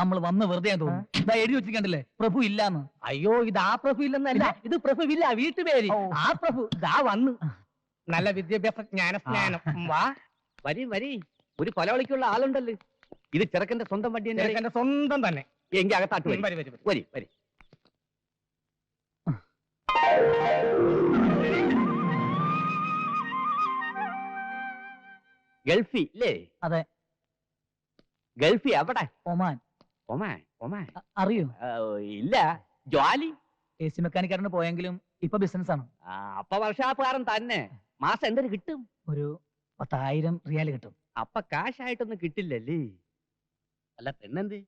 നമ്മൾ വന്ന് വെറുതെ തോന്നുന്നു. ഇതാ എഴുതി വെച്ചിട്ടുണ്ടല്ലേ പ്രഭു ഇല്ലാന്ന്. അയ്യോ, ഇത് ആ പ്രഭു ഇല്ലെന്നല്ല, ഇത് പ്രഭുവില്ല, വീട്ടുപേര്. ആ പ്രഭു ദാ വന്നു. നല്ല വിദ്യാഭ്യാസ ജ്ഞാനം. വാ, വരി വരി, ഒരു കൊലവിളിക്കുള്ള ആളുണ്ടല്ലോ. ഇത് ചെറുക്കന്റെ സ്വന്തം വണ്ടി തന്നെ. എന്റെ സ്വന്തം തന്നെ. എങ്കിൽ അകത്താട്ട് വരി വരി വരി വരി വരി. ഗൾഫി അല്ലേ? അതെ. ഗൾഫി എവിടെ? ഒമാൻ. ഒമാൻ? ഒമാൻ അറിയോ? ഇല്ല. ജോലി AC മെക്കാനിക്കാരന് പോയെങ്കിലും ഇപ്പൊ ബിസിനസ് ആണ്. അപ്പൊ വർഷാപ്പുകാരൻ തന്നെ. മാസം എന്തൊരു കിട്ടും? ഒരു 10,000 റിയാൽ കിട്ടും. അപ്പൊ കാശായിട്ടൊന്നും കിട്ടില്ലല്ലേ? അല്ല പെണ്ണെന്ത്?